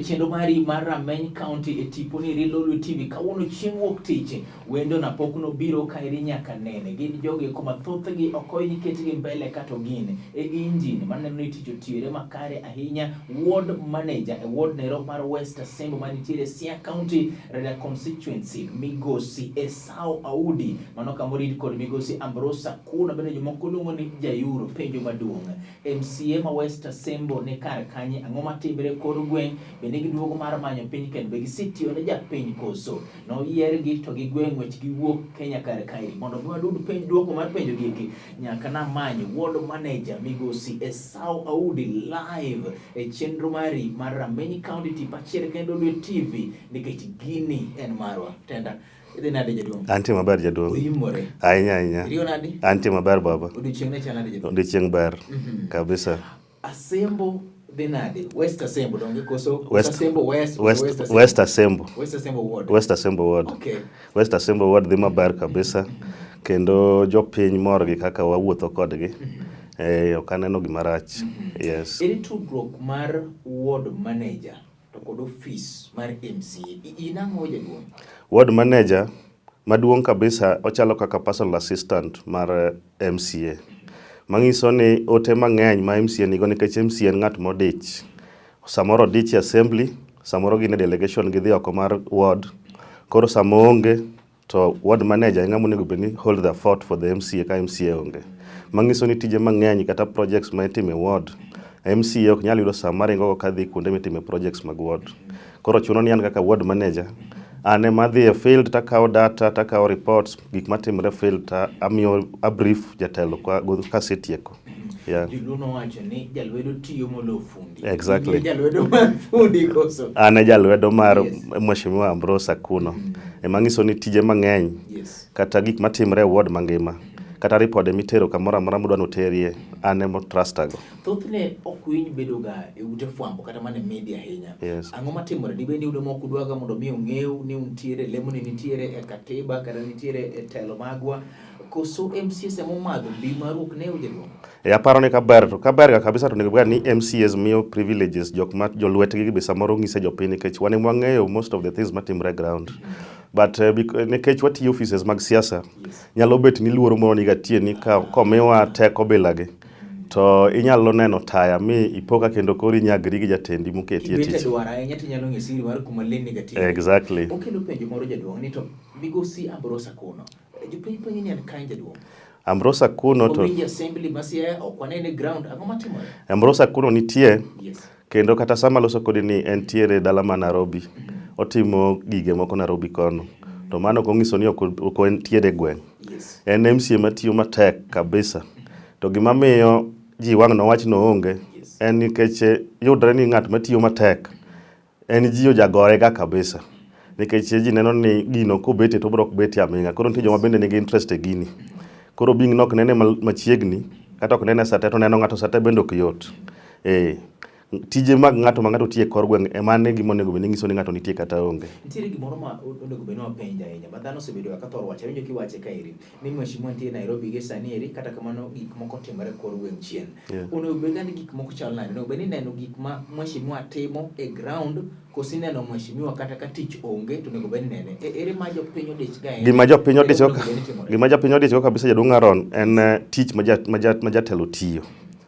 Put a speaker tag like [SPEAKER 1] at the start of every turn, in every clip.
[SPEAKER 1] chenro mari mar Rameny County e tiponi ri Lolwe TV kawuono chieng' wuok tich wendo na pok nobiro ka iri nyaka nene gin jogi kuma thothgi okoyni ketgi mbele kato gin e injini maneno ni tich otiere makare ahinya. Ward manager e ward Lero mar West Assembly manitiere Siaya County Reda constituency migosi Esau Audi mano kamorid kod migosi Ambrosa kuna bende jomoko luongo ni Jayuro penjo maduong' MCA ma West Assembly ne kar kanye ang'o matimre kor gweng' bende giduogo mar manyo piny kendo be gisitiyo ne japiny koso no yiergi to gi gweng' wech giwuok Kenya kar kae mondo wadud penj duoko mar penjo giki nyaka na manyo ward manager migosi Esau Audi live e chenro mari mar Rameny County tip achiel kendo Lolwe TV nikech gini en marwa tenda. Idhi nade jaduong'?
[SPEAKER 2] Anti maber jaduong'.
[SPEAKER 1] Uyimore?
[SPEAKER 2] Ahinya.
[SPEAKER 1] Iriyo nadi?
[SPEAKER 2] Anti maber baba.
[SPEAKER 1] Odiochieng' ne chal nade jaduong'?
[SPEAKER 2] Odiochieng' ber. Kabisa.
[SPEAKER 1] Asembo dhi nade? West Assembly donge koso?
[SPEAKER 2] West
[SPEAKER 1] Assembly West
[SPEAKER 2] Assembly.
[SPEAKER 1] West Assembly Ward.
[SPEAKER 2] West Assembly Ward.
[SPEAKER 1] Okay.
[SPEAKER 2] West Assembly Ward dhi maber kabisa. Kendo jopiny mor gi kaka wawuotho kodgi. Ok aneno gima rach. Yes.
[SPEAKER 1] Ere tudruok mar ward manager to kod office mar MCA inang'o jaduong'?
[SPEAKER 2] Ward manager maduong' kabisa ochalo kaka personal assistant mar MCA. Mangiso ni ote mang'eny ma MCA nigo nikech MCA en ng'at modich. Samoro odich assembly, samoro gine delegation gidhi oko mar ward. Koro samo onge to ward manager ng'amo nego bedni hold the fort for the MCA ka MCA onge. Mangiso ni tije mang'eny kata projects ma itime ward MCA ok nyal yudo saa maringo kadhi kuonde mitime projects mag ward. Koro chuno ni an kaka ward manager ane madhi e field takao data, takao reports, gik matimre field ta amiyo a brief jatelo ka setieko. Yeah.
[SPEAKER 1] Jiluno wacho ni jalwedo tiyo molo fundi.
[SPEAKER 2] Exactly.
[SPEAKER 1] Jalwedo mar fundi koso.
[SPEAKER 2] Ane jalwedo mar Mheshimiwa Ambrosa kuno. Mangiso ni tije mang'eny.
[SPEAKER 1] Yes.
[SPEAKER 2] Kata gik matimre e ward mangima. Kata ripode mitero kamoro amora mudwa noterie ane mo trustago.
[SPEAKER 1] Thothne ok winy bedo ga e ute fwambo kata mana media ahinya.
[SPEAKER 2] Yes.
[SPEAKER 1] Ang'o matimore dibende yudo moko dwaga mondo mi ong'ew ni untiere lemo ni nitiere e katiba kata nitiere e telo magwa koso MCS emo madho bi maruk ne ujego.
[SPEAKER 2] Aparo ni kaber ga kabisa to nego ni MCS miyo privileges jolwetgi be samoro ng'ise jopiny nikech wane mwang'eyo most of the things matimre ground. But nikech watiyo offices mag siasa nyalo bet ni luoro moro ni gatie ni komiwa teko bilagi to inyalo neno taya mi ipoka kendo kori nyagri gi jatendi moketi e tich.
[SPEAKER 1] Bete dwara ahinya tinyalo ng'esiri mar kuma leni gatie.
[SPEAKER 2] Exactly.
[SPEAKER 1] Okelo penjo moro jaduong' ni to migosi Ambrosa kuno. Jopiny penjo ni en kain jaduong'.
[SPEAKER 2] Ambrosa kuno to
[SPEAKER 1] Community Assembly Masia okwanene ground ang'o matimore?
[SPEAKER 2] Ambrosa kuno nitie.
[SPEAKER 1] Yes.
[SPEAKER 2] Kendo kata sama loso kodi ni entiere dala ma Nairobi. Otimo gige moko Nairobi kono. To mano kongiso ni ok entiere gweng'.
[SPEAKER 1] Yes.
[SPEAKER 2] En MCA matiyo matek kabisa. To gima miyo ji wang' no wach no onge.
[SPEAKER 1] Yes.
[SPEAKER 2] En nikech yudre ni ng'at matiyo matek en ji ojagore ga kabisa. Nikech ji neno ni gino kobete to bro bete aminga. Koro nitie joma bende nigi interest e gini. Koro bing nok nene machiegni kata ok nene sate to neno ng'ato sate bende ok yot. Tije mag ng'ato ma ng'ato tiye kor gweng' emane gimo nego bende ngiso ni ng'ato nitie kata onge.
[SPEAKER 1] Nitiere gimoro ma onego beno penja ahinya ma dhano osebedo ka thor wacho winjo kiwache kaeri ni mheshimiwa nitie Nairobi gi sani eri kata kamano gik moko timore kor gweng' chien. Onego bed ni gik moko chal nade onego bed ni neno gik ma mheshimiwa timo e ground kosi neno mheshimiwa kata ka tich onge to onego bed ni nene ere ma jopiny odich ga
[SPEAKER 2] gima jopiny odich go kabisa jaduong' Aron en tich ma jatelo tiyo.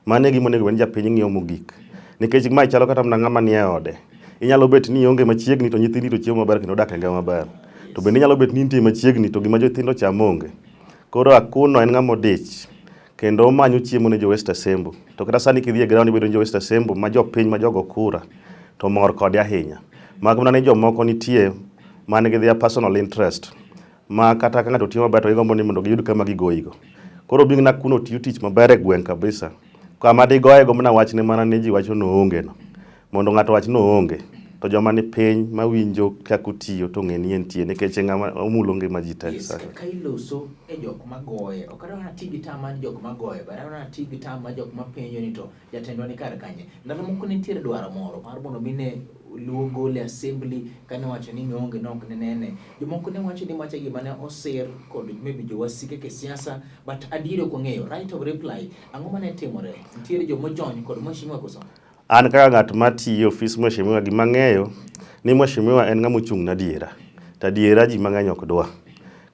[SPEAKER 2] Mane gima onego bed ni japiny ng'iyo mogik. Nikech ma chalo kata mna ng'ama ni e ode. Inyalo bet ni onge machiegni to nyithindi to chiemo maber kendo dak e ngima maber. To bende inyalo bet ni nitie machiegni to gima nyithindo chamo onge. Koro akuno en ng'ama odich kendo manyo chiemo ne jo West Assembly. To kata sani kidhi e ground bedo jo West Assembly ma jopiny ma jogo kura to mor kode ahinya. Mag mana ni jomoko nitie man gi their personal interest ma kata ka ng'ato tiyo maber to gigombo ni mondo giyud kama gigoyigo. Koro bing na kuno tiyo tich maber e gweng' kabisa. Kama digoye go mna wach ne mana ni ji wacho no onge no. Mondo ng'ato wach no onge. To joma ni piny mawinjo kaka utiyo to ng'e ni entie nikech ng'ama omulo ngima ji tek
[SPEAKER 1] sa. Ka iloso e jok magoye, ok adwa tigi tama jok magoye, but adwa tigi tama jok mapenjo ni to jatendwa ni kar kanye. Ndalo moko nitiere dwaro moro mar mondo mine luongo le assembly kane wacho ni onge nok ne nene. Jomoko ne wacho ni macha gima ne osir kod maybe jo wasike ke siasa but adiero ko ng'eyo right of reply ang'o mane timore. Nitiere jo mojony kod mheshimiwa koso.
[SPEAKER 2] an kaka ng'at matiyo ofis mheshimiwa gima ng'eyo ni mheshimiwa en ng'ama ochung' na diera. Ta diera ji mang'eny ok dwa.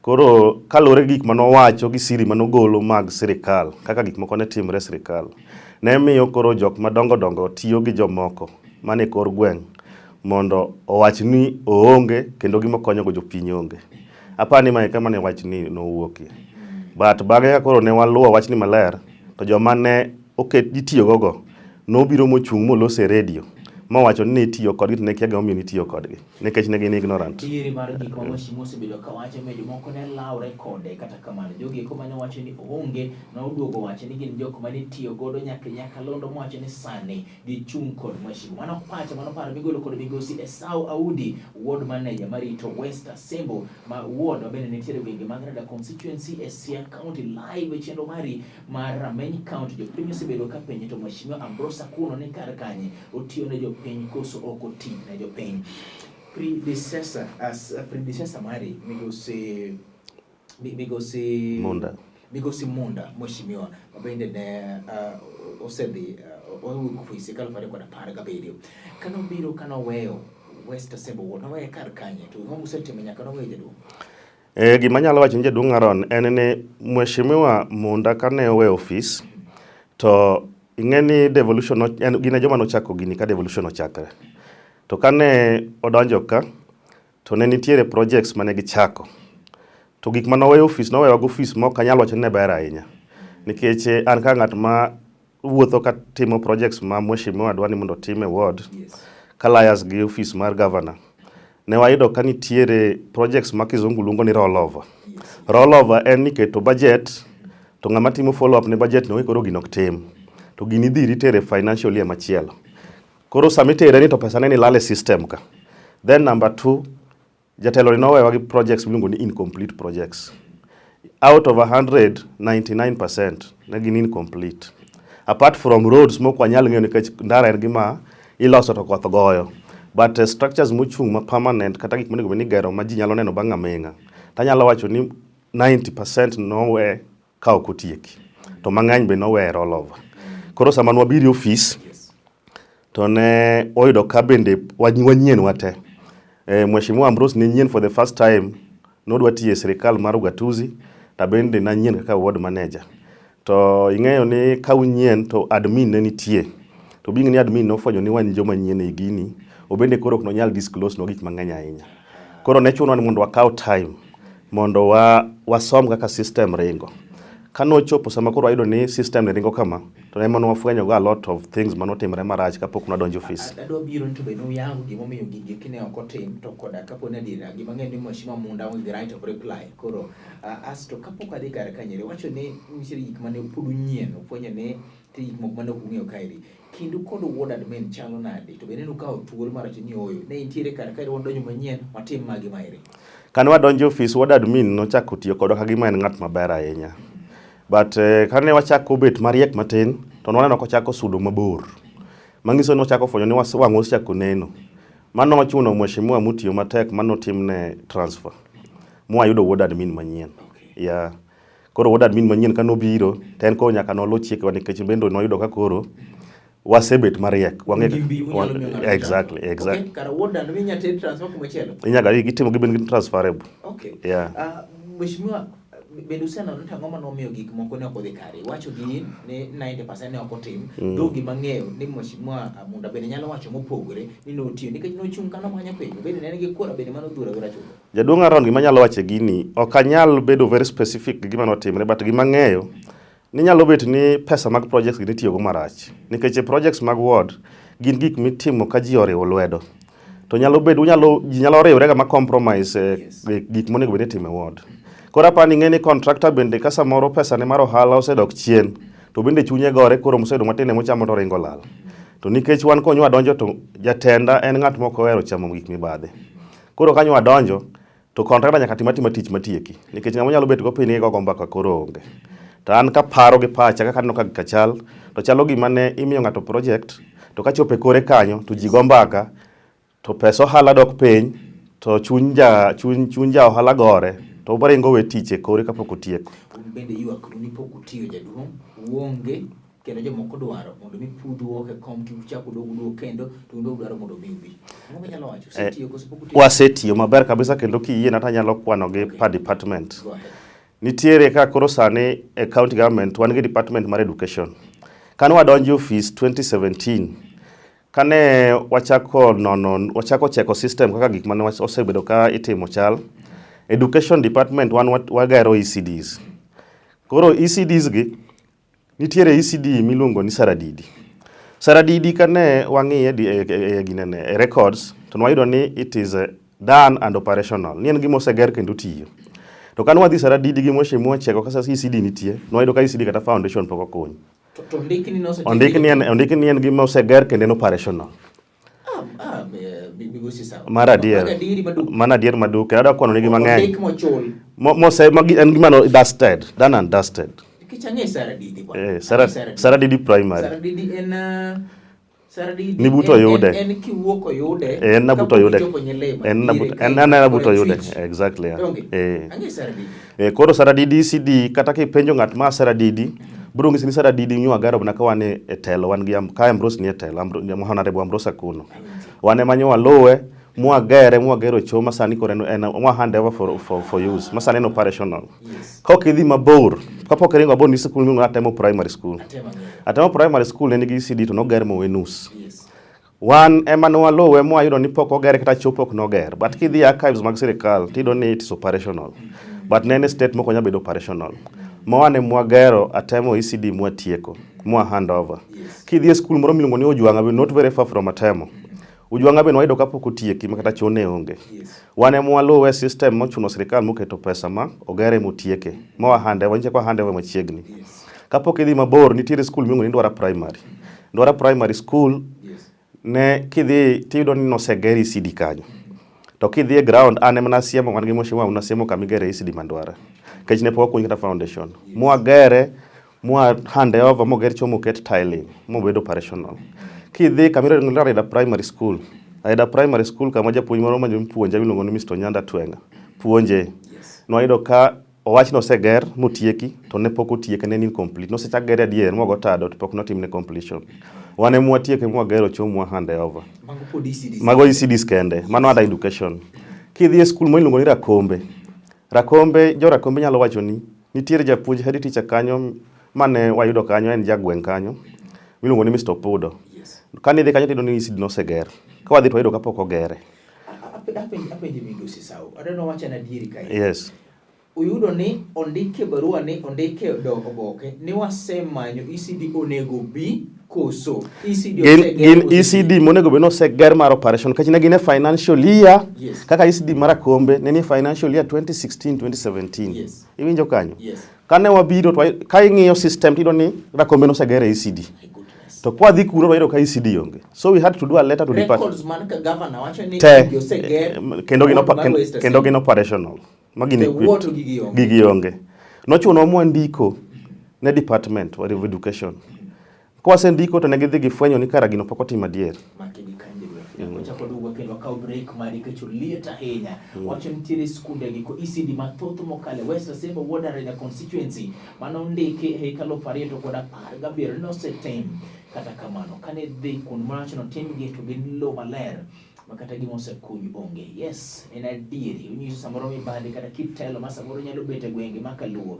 [SPEAKER 2] Koro kalore gik manowacho gi siri manogolo mag sirikal, kaka gik moko ne timre sirikal, ne miyo koro jok madongo dongo tiyo gi jomoko mane kor gweng' mondo owach ni oonge kendo gima konyogo jopiny onge. Apani mae kama ne wach ni nowuokie. But bang'e koro ne waluwo wach ni maler, to joma ne oket itiyo gogo nobiro mochung' molose radio mawacho ni itiyo kodgi to ne kia gima omiyo nitiyo kodgi nikech ne gin ignorant.
[SPEAKER 1] Diere mar gik ma mheshimiwa osebedo ka wacho medo moko ne lawre kode kata kamano jogi eko mane wacho ni oonge na oduogo wacho ni gin jok mane tiyo godo nyaka londo mwacho ni sani gichung' kod mheshimiwa. Mano pacha mano paro migolo kod migosi Esau Audi, ward manager marito West Asembo ma ward mabende nitiere gwenge mag Rada constituency e Siaya County live e chenro mari mar Rameny County. Jopiny osebedo ka penjo to mheshimiwa Ambrosa Kuno ni kar kanye otiyo ne jopiny koso ok oti ne jopiny. Predecessor mari Migosi Munda mheshimiwa mabende ne osedhi owuok ofisi kalo pare kod 17 kanobiro kanoweyo West Asembo ward noweyo kar kanye to ng'o osetimo nyaka noweyo jaduong'.
[SPEAKER 2] Gima nyalo wacho ni jaduong' Aaron en ni mheshimiwa Munda kane oweyo ofis to ing'eni devolution gine joma nochako gini ka devolution ochakre. To kane odonjo ka to ne nitiere projects mane gichako. To gik manoweyo ofis noweyo go ofis mok anyalo wacho ni ne ber ahinya. Nikech an ka ng'at ma wuotho ka timo projects ma mheshimiwa dwani mondo time ward kalayas gi ofis mar governor. Ne wayudo ka nitiere projects ma kizungu luongo ni rollover. Rollover en ni keto budget to ng'ama timo follow up ne budget no koro gino ok tim. To gini dhi ritere financial year machielo. Koro samitere ni to pesa ne ni lale system ka. Then number 2, jatelo ni nowewa gi projects miluongo ni incomplete projects. Out of 100, 99% ne gin incomplete. Apart from roads moko wanyal ng'eyo nikech ndara en gima iloso to koth goyo. But structures mochung' ma permanent kata gik monego ni gero ma ji nyalo neno bang' aming'a. Tanyalo wacho ni 90% nowe ka ok otieki. To mang'eny be nowe rollover. Koro sama nwabiro office to ne oyudo ka bende wanyien wate. Mheshimiwa Ambrose ne nyien for the first time nodwa tiye sirikal mar ugatuzi ta bende na nyien kaka ward manager. To ing'eyo ni ka unyien to admin ne nitie. To bing ni admin nofwenyo ni wan joma nyien e gini obende koro ok nonyal disclose no gik mang'eny ahinya. Koro ne chuno ni mondo wakaw time mondo wasom kaka system ringo. Kano chopo sama koro ayudo ni system ne ringo kama to ne mono wafwenyo go a lot of things manotimre marach kapok nadonjo office.
[SPEAKER 1] Adwa biro to be no yango gimo miyo gigi kine ok otim to koda kapo ne dira gima ng'eny ni mheshimiwa Munda with the right of reply. Koro asto kapok adhi kar kanyere wacho ni nitiere gik mane pudu nyien ofwenyo ni gik moko mane ok ung'eyo kairi. Kindu kod ward admin chalo nade to bende nukawo thuolo mar wacho ni oyo ne intiere kar kairi wadonjo manyien watim magi mairi.
[SPEAKER 2] Kane wadonjo office ward admin nochako tiyo kodwa ka gima en ng'at maber ahinya. But kane wachako bet mariek matin to nwaneno kochako sudo mabor. Mangiso ni ochako fwenyo ni wang'o osechako neno. Mano ochuno mheshimiwa mutiyo matek manotimne transfer. Mwayudo ward admin manyien. Yeah. Koro ward admin manyien kanobiro ten ko nyaka nolo chike nikech bendo noyudo ka koro wasebet mariek. Exactly.
[SPEAKER 1] Okay, kara ward admin nyate transfer kumachielo.
[SPEAKER 2] Inyaga gitimo giben transferable.
[SPEAKER 1] Okay.
[SPEAKER 2] Yeah.
[SPEAKER 1] Mheshimiwa bendo sana notang'o mano miyo gik moko ne ok odhi kare. Wacho gi ni 90% ne ok otim. Do gima ng'eyo ni mheshimiwa Munda bende nyalo wacho mopogore ni notiyo nikech nochung' kana manya penjo. Bende ne nigi kuora bende mano dhura dhura chulo.
[SPEAKER 2] Jaduong' Aaron gima nyalo wache gini ok anyal bedo very specific gima notimre but gima ng'eyo ni nyalo bet ni pesa mag projects gini tiyo go marach. Nikech projects mag ward gin gik mitimo ka ji oriwo lwedo. To nyalo bedo ji nyalo riwre ga ma compromise gik monego bende time ward. Kora pani ng'eni contractor bende ka samoro pesa ne mar ohala osedok chien to bende chunye gore koro mosedo matine mochamo to ringo lal. To nikech wan konyo adonjo to jatenda en ng'at moko wero chamo gik mibadhe. Koro kanyo adonjo to contractor nyaka timatima tich matieki nikech ng'ama nyalo bet go piny go mbaka koro onge. To an ka paro gi pacha kaka no ka chal to chalo gima ne imiyo ng'ato project to ka chope kore kanyo to ji go mbaka to pesa ohala dok piny to chunja ohala gore. To baringo we tiche kore kapok otieko.
[SPEAKER 1] Bende ywak ni pok otiyo jaduong' uonge kendo jomoko dwaro mondo mi pudhruok e kom kichako dogo kendo to ndo dwaro mondo mi ubi. Mo nyalo wacho setiyo koso pok tiyo.
[SPEAKER 2] Wasetiyo maber kabisa kendo kiyie na tanyalo kwano gi per department. Nitiere ka koro sani e county government wan gi department mar education. Kan wadonjo office 2017 kane wachako cheko system kaka gik mane osebedo ka itimo chal. Education department wagero ECDs. Koro ECDs gi nitiere ECD miluongo ni Saradidi. Saradidi kane wang'iye ginene records to nwayudo ni it is done and operational. Ni en gima oseger kendo tiyo. To kan wadhi Saradidi gi moshemo cheko kasa ECD nitie, nwayudo ka ECD kata foundation pok okonyo.
[SPEAKER 1] To ndikni no
[SPEAKER 2] ondikni en gima oseger kendo en operational. Mara adier maduke ada kwano nigi mang'eny en gima no dusted, done and dusted.
[SPEAKER 1] Kichange Saradidi bwana.
[SPEAKER 2] Saradidi primary.
[SPEAKER 1] Saradidi Saradidi
[SPEAKER 2] ni buto yude.
[SPEAKER 1] En kiwuoko yude.
[SPEAKER 2] En na buto yude. En na buto yude. Exactly.
[SPEAKER 1] Ange Saradidi.
[SPEAKER 2] Koro Saradidi ECD kata kipenjo ng'at ma Saradidi bro ngisi ni Saradidi nyua garo na kawane e telo wan gi ka Ambrose ni e telo Honorable Ambrose Akuno. Wane manyo Lolwe mwagero choma sani kore en hand over for use masani en operational. Kokidhi mabor kapok ringo abor ni school mi atemo primary school. Atemo primary school en gi ECD to noger mo wenus. Wan emano Lolwe mwayudo ni pok oger kata chopo ok noger, but kidhi archives mag sirikal tido ni it's operational. But nene state moko nya bedo operational. Mwane mwagero atemo ECD mwatieko mwa hand over. Kidhi school moro miluongo ni Ojwanga, we not very far from Atemo. Ujwanga be nwayudo kapok otieki makata chone onge. Wane Lolwe system mochuno sirikal moketo pesa ma ogere motieke. Mwa hand over nche kwa hand over machiegni. Kapok idhi mabor nitiere school miluongo ni Ndwara Primary. Ndwara Primary School ne kidhi tiyudo ni nosegeri ECD kanyo. To kidhi e ground ane mana siemo wan gi moshewa unasiemo kamigere ECD Mandwara. Kech ne pok kunyita foundation. Mwagere mwa hand over moger chomo ket tiling mobedo operational. Kidhi kamira ngulare da primary school. Aida primary school kama japuonj moro manyo puonja miluongo ni Mr. Nyanda Twenga. Puonje. Nwayudo ka owach no seger motieki to ne pok otieke ne incomplete. No sechak gere adier mogo tado to pok notimne completion. Wane mwatieke mwagero chomo hand over. Mago ECDs kende. Mano ada education. Kidhi e school miluongo ni Rakombe, jo Rakombe nyalo wacho ni nitiere japuonj head teacher kanyo mane wayudo kanyo en jagweng kanyo miluongo ni Mr. Pudo. Kani dhi kanyo tido ni ECD no seger. Ka wadhi to wayudo kapok ogere.
[SPEAKER 1] Apenje migosi sawo. Adeno wacha na dieri kai.
[SPEAKER 2] Yes.
[SPEAKER 1] Uyudo ni ondike barua ni ondike oboke ni wasemanyo ECD onego bi koso ECD monego be no seger mar operation kachine gine financial year kaka ECD mara kombe neni financial year 2016-2017 iwinjo kanyo kane wabiro ka ing'iyo system tido ni rakombe no seger ECD to kwa dhi kuno wayudo ka ECD onge, so we had to do a letter to the records man ka governor wacho ni
[SPEAKER 2] yoseger kendo gino operational magini gigi onge nochuno mwandiko ne department of education kwa sendiko to negidhi gifwenyo ni kara gino pok otima dier
[SPEAKER 1] Chako dugo kendo ka break mari ke chulieta henya wacho nitiere skunde giko ECD mathoth mokale West Asembo Ward na constituency mano ndike hekalo pareto koda par gabiro no setem kata kamano kane dhi kun marach no tim gi to gin lo maler makata gimo se kunyu onge. Yes, en adieri unyiso samoro mibande kata kitelo masamoro nyalo bete gwenge makaluo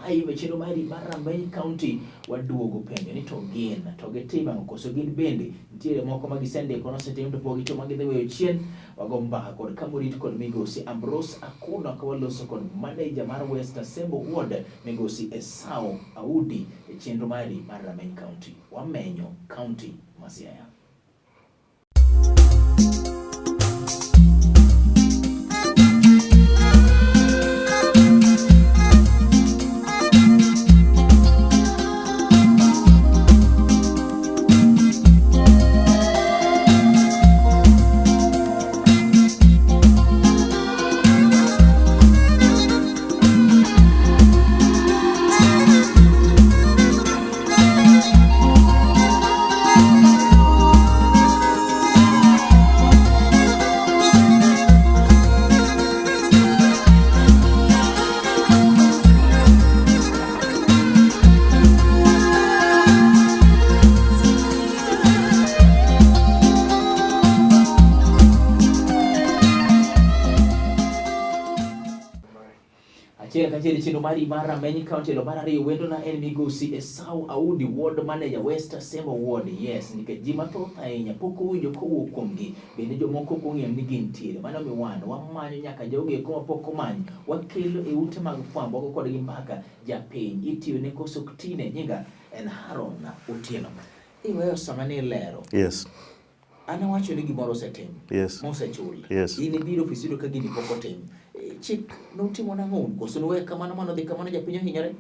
[SPEAKER 1] live chendo mari mar Rameny County waduogo penjo ni to gitima koso gin bende nitiere moko magisende kono setem to pogi to magidhi weyo chien wagomba kod kamorit kod migosi Ambrose Akuno kawaloso kod manager mar West Asembo Ward migosi Esau Audi e chendo mari mar Rameny County wamenyo county Masiaya. Achiel kachiel chino mari mar Rameny County lo mar ariyo wendo na en migosi Esau Audi Ward Manager West Assemble Ward. Yes, nikech ji mathoth ahinya pok owinjo kowuok kuomgi. Bende jomoko ok ong'eyo ni gintiere. Mano miwano wamanyo nyaka jogi eko mapok omany. Wakelo e ute mag fwambo kodgi mbaka japiny. Itiyo ne koso ktine nyinga en Haron Otieno. Iweyo sama ni Lero.
[SPEAKER 2] Yes.
[SPEAKER 1] Ana wacho ni gimoro setim.
[SPEAKER 2] Yes.
[SPEAKER 1] Mosechul.
[SPEAKER 2] Yes.
[SPEAKER 1] Ini biro ofisino ka gini pok otim. Chik notimo nang'o koso nuwe kamano mano dhi kamano japiny ohinyore.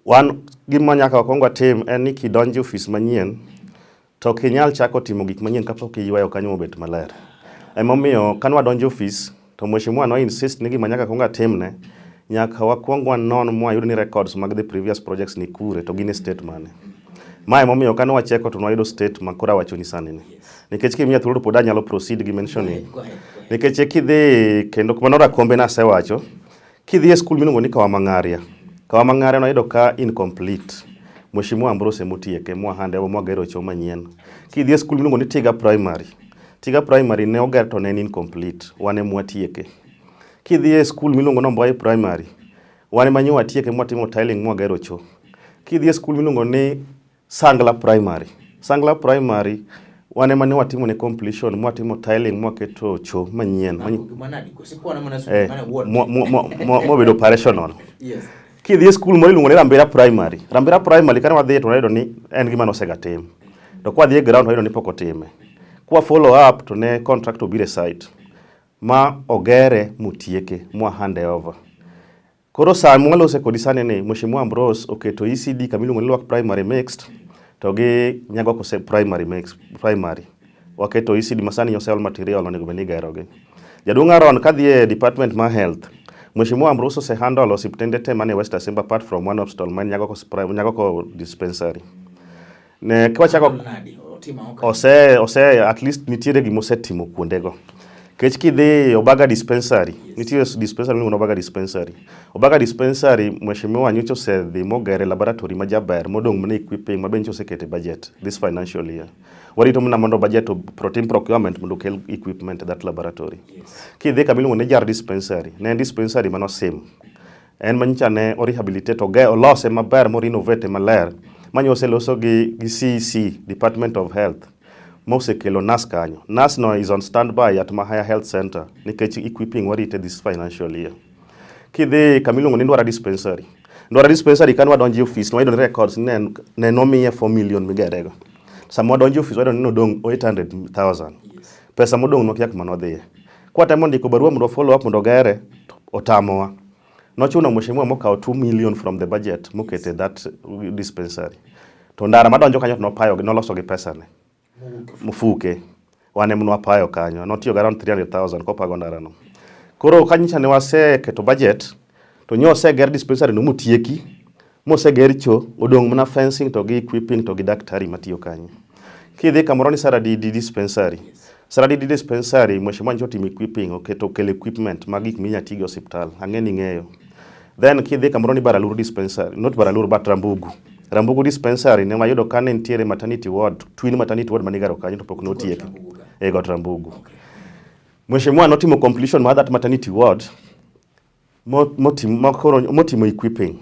[SPEAKER 2] Wan gima nyaka wakwongo tim en ni kidonjo ofis manyien to ok inyal chako timo gik manyien kapok iyweyo kanyo mobet maler. Emomiyo kan wadonjo ofis to mheshimiwa no insist ni gima nyaka kwongo timne nyaka wakwong wanon mwayud ni records mag the previous projects ni kure to gin state mane. Mae emomiyo kan wacheko to nwayudo state makora wacho ni sani ni. Nikech kimiya thuolo pod anyalo proceed gi mentioning. Nikech kidhi kendo kuma nora kombe na asewacho kidhi e skul miluongo ni Kawamang'aria. Kawamang'aria noyudo ka incomplete. Mheshimiwa Ambrose motieke mwahande mwagero cho manyien. Kidhi e skul miluongo ni Tiga Primary. Tiga Primary ne oger to ne incomplete. Wane mwatieke. Kidhi e skul miluongo ni Mboye Primary. Wane manyo watieke mwatimo tiling mwagero cho. Kidhi e skul miluongo ni Sangla Primary. Sangla Primary wane mane watimo ne completion mwatimo tiling mwaketo cho manyien. Mobedo operational.
[SPEAKER 1] Yes.
[SPEAKER 2] Kidhi e skul moro iluongo ni Rambera Primary. Rambera Primary kane wadhi to wayudo ni en gima nosega tim. To kwa dhi e ground wayudo ni pok otime. Kwa follow up to ne contract obire site. Ma ogere mutieke mwa hand over. Koro saa mwalose kodi sane ni Mheshimiwa Ambrose oketo ECD kamiluongo ni Lwak Primary Mixed to gi nyago kose primary mix primary. Waketo ECD masani yosel material onego beni geroge. Jaduong' Aaron kadhi e department ma health. Mheshimiwa Ambrose se handle osiptende te mane West Assembly apart from one hospital man nyago ko dispensary. Ne kwa chako ose at least nitiere gimo setimo kuondego. Kech kidhi Obaga dispensary, nitiere dispensary ni Obaga dispensary. Obaga dispensary Mheshimiwa nyocho se dhi mogere laboratory majaber modong' mane equipping mabencho sekete budget this financial year. Warito mna mondo budget to protein procurement mondo kel equipment that laboratory. Yes. Kidhi kamiluongo ne jar dispensary, ne dispensary mano sim. En manyicha ne o rehabilitate olose maber mo renovate maler. Manyose loso gi CEC Department of Health. Mose kelo NAS kanyo. NAS no is on standby at Mahaya Health Center. Nikech equipping warite this financial year. Kidhi kamiluongo ni Ndwara dispensary. Ndwara dispensary kan wadonji office no records ne nomiye 4 million migerego. Sama wadonji office wadon no dong 800,000. Pesa modong no kyak manodhiye. Kwa temo ndiko barua mondo follow up mondo gere otamowa. Nochuno mheshimiwa mokaw 2 million from the budget mokete that dispensary. To ndara madonjo kanyo no payo noloso gi pesa ne. Mufuke wane mnwa payo kanyo notiyo around 300,000 kopago ndara no. Koro kanyicha ne wase keto budget to nyose ger dispensary no mutieki mose ger cho odong mna fencing to gi equipping to gi daktari matiyo kanyo. Kidhi kamoro ni Saradi dispensary. Saradi dispensary mheshimiwa njo team equipping oketo kel equipment magik minya tigo hospital ang'eni ng'eyo. Then kidhi kamoro ni Baralur dispensary, not Baralur but Rambugu. Rambugu dispensary ne wayudo kane ntiere maternity ward, twin maternity ward manigaro kanyo to pok notieke. Got Rambugu. Mheshimiwa notimo completion ma that maternity ward. Motimo equipping.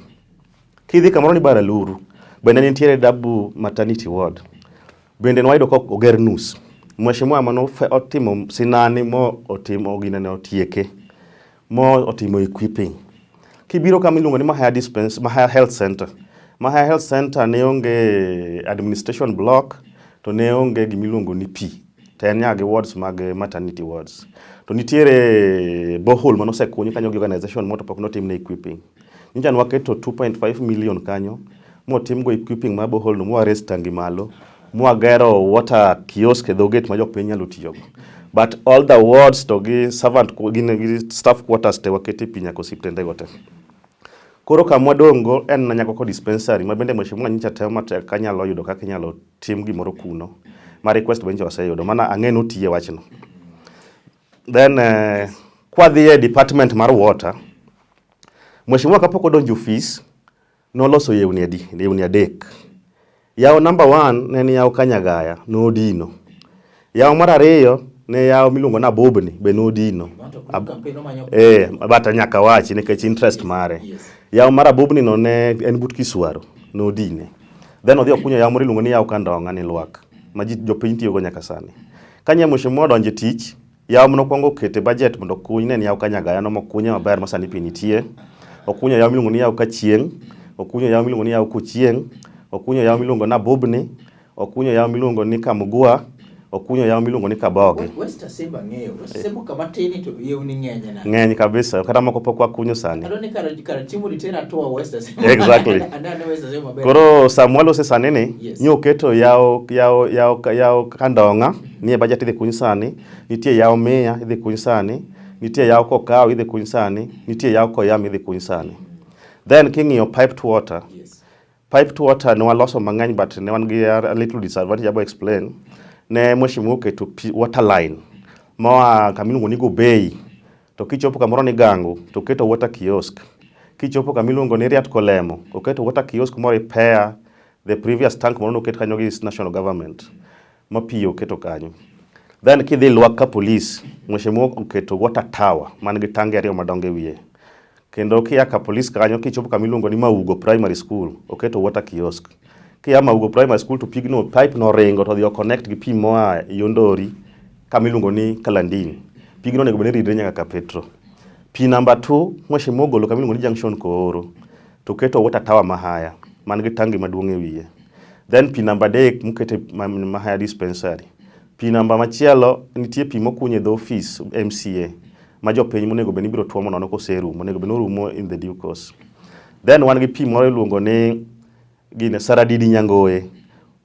[SPEAKER 2] Kidhi kamoro ni Baraluru, bende ntiere double maternity ward. Bende wayudo kok oger nus. Mheshimiwa mano otimo sinani mo otimo ginene otieke. Mo otimo equipping. Kibiro kamiluongo ni Mahaya Health Center. Mahaya Health Center ne onge administration block to ne onge gimiluongo ni P. Tenya gi wards mag maternity wards. To nitiere borehole manose kunyo kanyo gi organization moto pok notim ne equipping. Njan waketo 2.5 million kanyo mo tim go equipping ma borehole no mo arrest tangi malo. Mo agero water kiosk e dhoget ma jok piny nyalo tiyo. But all the wards to gi servant gi staff quarters te wakete pinya ko siptende gote. Koro kamwa dongo en nyako ko dispensary mabende mheshimiwa nyicha tema tek kanyalo yudo kaka inyalo tim gimoro kuno. Ma request benjo waseyudo mana ang'eno tiye wachno. Then kwa dhiye department mar water mheshimiwa kapok odonjo office noloso yewni adek. Yaw number 1 ne ni yaw Kanyagaya no dino. Yaw mar ariyo ne yaw miluongo na Bobni be no dino. Bata nyaka wachi nikech interest mare. Yaw mar Abobni no ne en but Kiswaro no dine. Then odhi okunyo yaw moro iluongo ni yaw Kandonga ni Lwak ma jopiny tiyo go nyaka sani. Kanye mheshimiwa donje tich, yaw mno kwongo kete budget mondo kuny ne yaw Kanyagaya no mokunye maber ma sani pi nitie. Okunyo yaw miluongo ni yaw Kachieng, okunyo yaw miluongo ni yaw Kuchieng, okunyo yaw miluongo na Abobni, okunyo yaw miluongo ni Kamugwa, okunyo yaw miluongo ni Kaboge.
[SPEAKER 1] West Simba ng'eyo, West Simba kama tini to yew ni ng'enye na.
[SPEAKER 2] Ng'eny kabisa, kata moko pok wakunyo sani.
[SPEAKER 1] Adoni kara chimu litera toa West Simba.
[SPEAKER 2] Exactly. Koro Samuel ose sani ni, nyo keto yaw Kandonga, nie budget idhi kuny sani, nitie yaw Miya idhi kuny sani, nitie yaw Kokaw idhi kuny sani, nitie yaw Koyam idhi kuny sani. Then king'iyo piped water. Piped water ne waloso mang'eny but ne wan gi a little disadvantage abo explain. Ne mheshimiwa oketo water line moa kamiluongo ni Gobei, to kichopo kamoro ni Gangu to keto water kiosk. Kichopo kamiluongo ni Riat Kolemo, oketo water kiosk moro repair the previous tank moro noket kanyo gi national government ma pi oketo kanyo. Then kidhi Lwak ka police, mheshimiwa oketo water tower man gi tangi ariyo madongo e wiye. Kendo kia ka police kanyo kichopo kamiluongo ni Maugo primary school, oketo water kiosk. Kia Maugo primary school to pigno pipe no ringo to the connect gi pi moa Yondori kamiluongo ni Kalandini. Pigno nego bene ridre nyaka ka Petro. Pi number 2 mheshimiwa golo kamiluongo ni junction Kooro to keto water tower Mahaya man gi tangi maduong' e wiye. Then pi number 3 mukete Mahaya dispensary. Pi number machielo nitie pi mokunye dho office MCA ma jopiny monego beni biro tuomo nono koserumo, monego beni orumo in the due course. Then wan gi pi moro iluongo ni gine Saradidi Nyangoe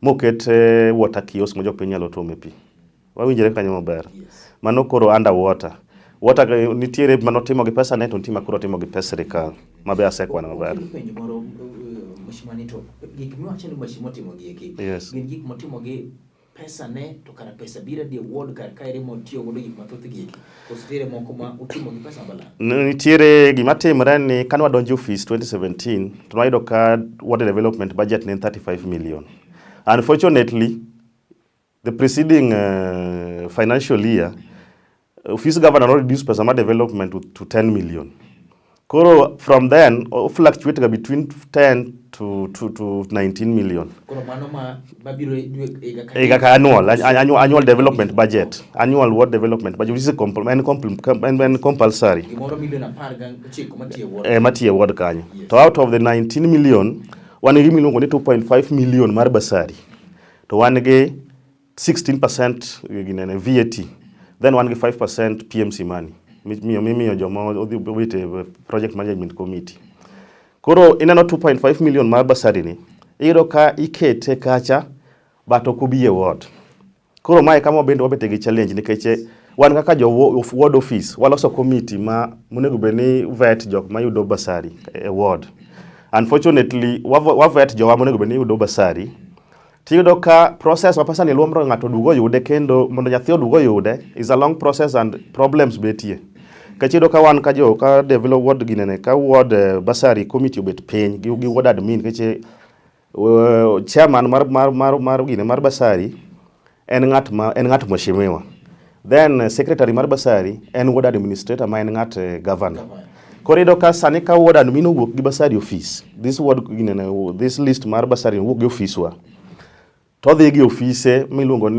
[SPEAKER 2] moket water kiosk ma jopiny nyalo tuome pi. Wawinjore kanyo maber. Mano koro underwater. Water nitiere manotimo gi pesa ne to nitie makoro timo gi pesa sirikal. Mabe asekwana maber.
[SPEAKER 1] Mheshimiwa Nito, gik miwacho ni mheshimiwa timo gi eki. Gin gik motimo gi pesa ne to kara pesa bira di award kar kaire mo tiyo godo gik mathoth gi eki. Kostere moko ma utimo gi pesa bala.
[SPEAKER 2] Nitiere gima timre ni kanwa donjo office 2017 to wayudo ka water development budget ne 35 million. Unfortunately, the preceding financial year, office governor reduced pesa ma development to 10 million. Koro from then, fluctuated between 10 to 19 million.
[SPEAKER 1] Koro mano ma babiro
[SPEAKER 2] annual development budget. Annual what development budget, which is compulsory. Mati award kanyo. So out of the 19 million, one million 2.5 million mar basari. To one ge 16% VAT. Then one ge 5% PMC money. Mimi joma odhi project management committee. Koro ineno 2.5 million mar basari ni iyudo ka ikete kacha but ok obi e ward. Koro mae kama bende wabete gi challenge nikech wan kaka jo ward office waloso committee ma monego beni vet jok mayudo basari e ward. Unfortunately wa vet jo monego beni yudo basari. Tiyudo ka process ma pesa ni luomro ng'ato dugo yude kendo mondo nyathi odugo yude is a long process and problems betie. Kachido ka wan ka jo ka develop ward ginene ka ward basari committee obet piny gi ward admin keche chairman mar gine mar basari en ng'at mheshimiwa. Then secretary mar basari en ward administrator ma en ng'at governor. Korido ka sani ka ward admin owuok gi basari office. This ward ginene this list mar basari owuok gi office wa. To dhi gi office miluongo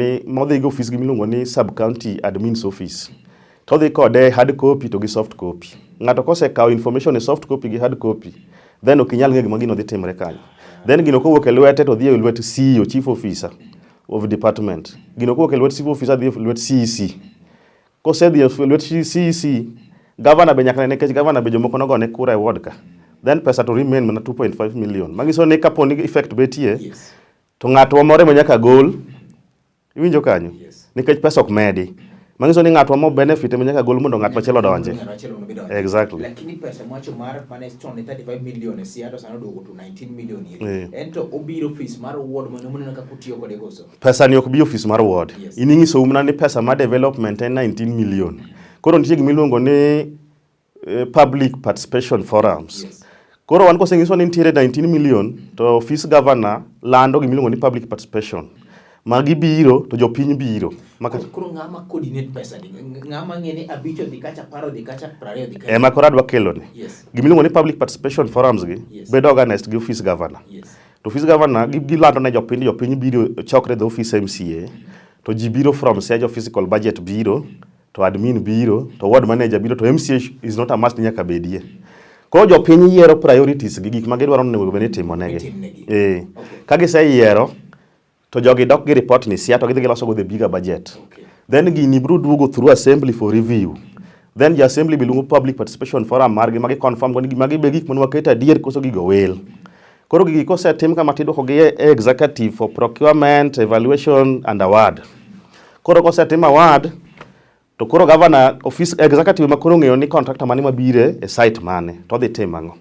[SPEAKER 2] ni sub county admin's office. To dhi kode hard copy to gi soft copy. Ng'ato kose kawo information e soft copy gi hard copy, then okinyal ng'e gima gino dhi timre kanyo. Then gino kowuok e lwete to dhi e lwet CEO, chief officer of department. Gino kowuok e lwet chief officer dhi e lwet CEC. Kose dhi e lwet CEC, governor be nyaka ne kech governor be jomoko nogone kura e ward ka. Then pesa to remain mana 2.5 million. Magiso ni kapo ni effect betie, to ng'ato more ma nyaka gol. Iwinjo kanyo? Nikech pesa ok medi. Mangiso ni ng'ato mo benefit ma nyaka gol mondo ng'at machielo donje. Exactly.
[SPEAKER 1] Lakini pesa mwacho mar mane stone 35 million si ato sana dogo to 19 million yet. Ento obiro office mar ward mono naka kutiyo kode goso.
[SPEAKER 2] Pesa ni ok bi office mar ward. Iningiso umna ni pesa ma development en 19 million. Koro nitie gimiluongo ni public participation forums. Koro wan kosengiso ni nitiere 19 million to office governor lando gimiluongo ni public participation. Magi biro to jopiny biro.
[SPEAKER 1] Koro ng'ama coordinate pesa ni, ng'ama ng'eni abicho dhi kacha, paro dhi kacha, 20 dhi kacha.
[SPEAKER 2] Ema koro adwa kelo ni.
[SPEAKER 1] Yes.
[SPEAKER 2] Gimiluongo ni public participation forums gi bedo organized gi office governor.
[SPEAKER 1] Yes.
[SPEAKER 2] To office governor gilando ne jopiny biro chokre the office MCA. To ji biro from Sejo physical budget biro, to admin biro, to ward manager biro, to MCA is not a must nyaka bedie. Koro jopiny yiero priorities gi gik ma gidwaro ni onego timo negi. Ka giseyiero to jogi dok gi report ni sia to gidhi giloso go the bigger budget. Then gini biro duogo through assembly for review. Then the assembly biluongo public participation forum margi magi confirm go ni magi be gik manwa keta adier koso gigo wel. Koro gigi kosetim kama tidwoko gi executive for procurement, evaluation and award. Koro kosetim award to koro governor office executive ma koro ng'eyo ni contractor mane mabire e site mane to dhi tim ang'o.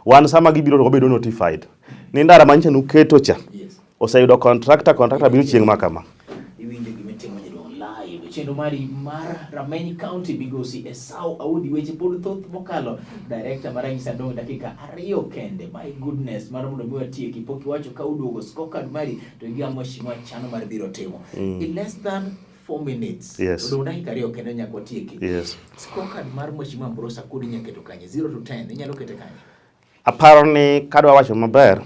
[SPEAKER 2] Wan sama gibiro to bedo notified. Ni ndara manyicha nuketo cha. Oseyudo contractor biro chieng' makama.
[SPEAKER 1] Iwinjo gimitimo nyadong live chenro mari mar Rameny County migosi Esau Audi weche pod thoth mokalo director mar Ranyisa Ndong dakika 2 kende. My goodness, mar mondo mi watieki pok iwacho ka uduogo scorecard mari to gi mheshimiwa chano mar biro timo. In less than 4 minutes.
[SPEAKER 2] Yes.
[SPEAKER 1] Odo dakika 2 kende nyako tieki.
[SPEAKER 2] Yes.
[SPEAKER 1] Scorecard mar mheshimiwa Mbrosa kodi nyaketo kanye 0 to 10 inyalo kete kanye.
[SPEAKER 2] Aparo ni kadwa wacho maber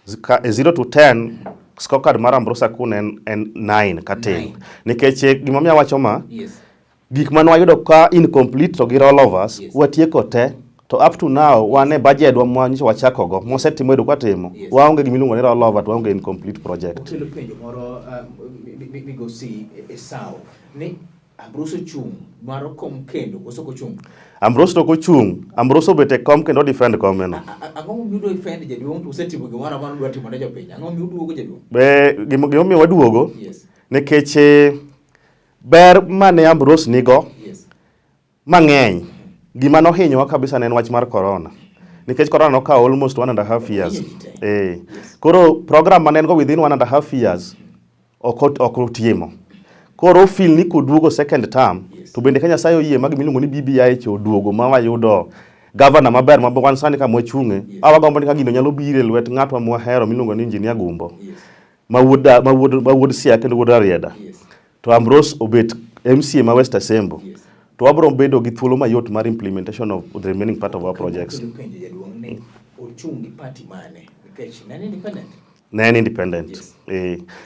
[SPEAKER 2] 0 to 10 scorecard mar Ambrosa kun en 9 katin. Nikech gimomiyo wacho ma gik mane wayudo ka incomplete to gi rollovers watieko te to up to now wane budget wa mwanyiso wachako go mosetimo edo kwatimo waonge gimiluongo ni rollover to waonge incomplete project.
[SPEAKER 1] Okelo penjo moro migosi Esau ni Ambroso chung maro kom kendo koso ko chung.
[SPEAKER 2] Ambroso to ko chung, Ambroso bete kom kendo defend kom eno.
[SPEAKER 1] Ang'o miudo defend jaduong to setimo gimoro amaro dwa timo ne jopiny. Ang'o miuduogo jaduong?
[SPEAKER 2] Be gimomiyo waduogo nikech ber mane Ambroso nigo mang'eny gima nohinyowa kabisa ne en wach mar corona. Nikech corona nokawo almost 1.5 years. Koro program mane en go within 1.5 years ok otiemo. Koro feel ni koduogo second term to bende Kenya sayo yie mag miluongo ni BBI cho duogo ma wayudo governor maber ma wan sani kama wachunge awagombo ni ka gino nyalo bire lwet ng'atwa mwahero miluongo ni engineer Gumbo ma wuod sia kendo wuod Arieda to Ambrose obet MCA ma West Asembo to wabro bedo gi thuolo mayot mar implementation of the remaining part of our projects.
[SPEAKER 1] Ochungi party mane because nani independent.
[SPEAKER 2] Nen independent.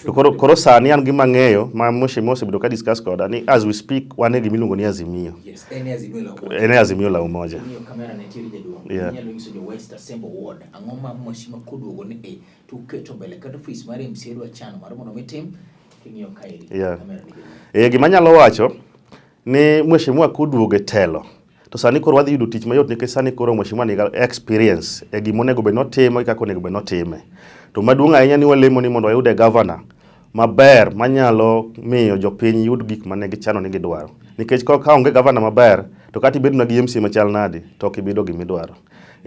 [SPEAKER 2] To koro sani an gima ng'eyo ma mheshimiwa osebedo ka discuss koda ni as we speak wane gimiluongo ni Azimio.
[SPEAKER 1] Yes, ene
[SPEAKER 2] Azimio la umoja.
[SPEAKER 1] Kamera netiere jaduong'. Nyalo nyiso jo West Assembly ward ang'o ma mheshimiwa koduogo ni to keto mbele kata office mar MCA dwa chano mar mondo mitim king'iyo kaeri. Kamera ni.
[SPEAKER 2] Gima nyalo wacho ni mheshimiwa koduogo telo. To sani koro wadhi yudo tich mayot nikech sani koro mheshimiwa ni experience e gima onego bed notimo e kaka onego bed notime. To maduong' ahinya ni walemo ni mondo wayude governor maber manyalo miyo jopiny yud gik mane gichano ni gidwaro. Nikech ka onge governor maber to kata ibedo na gi MCA machal nadi to ok ibido gimidwaro.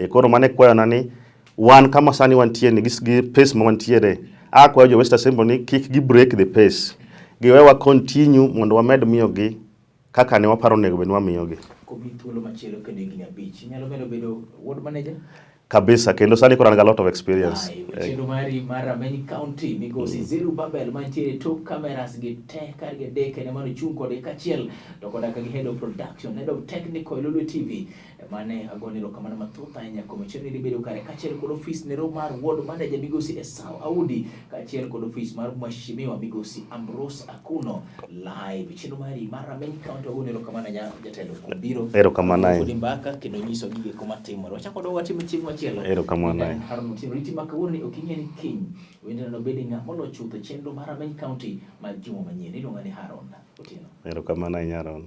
[SPEAKER 2] Koro mane kwayona ni wan kama sani wantie ni gi pace ma wantiere akwayo jo West Assembly ni kik gi break the pace. Giwewa continue mondo wamed miyo gi kaka ne waparo nego bed wamiyo gi.
[SPEAKER 1] Kobi thuolo machielo kendo higni 5 nyalo bedo ward manager
[SPEAKER 2] kabisa kendo sani kora a lot of experience.
[SPEAKER 1] Chenro mari mar Rameny County migosi Zerubabel mantiere to cameras gi te karge deke ne mano chung kode kachiel to koda ka gi head of production, head of technical Lolwe TV mane agonero kamano mathoth ahinya komecheni bedo kare kachiel kod office nero mar ward manager migosi Esau Audi kachiel kod office mar mheshimiwa migosi Ambrose Akuno live. Chenro mari mar Rameny County agonero kamano jatelo biro
[SPEAKER 2] ero kamano
[SPEAKER 1] kodi mbaka kendo nyiso gige kuma timore wachako do watimo chiemo chielo
[SPEAKER 2] ero kamano
[SPEAKER 1] riti makawuoni oking'e ni kiny wende no bedi ng'a molo chutho chenro mar Rameny County ma juma manyien iluongo ni Haron Otieno.
[SPEAKER 2] Ero kamano Nyaron.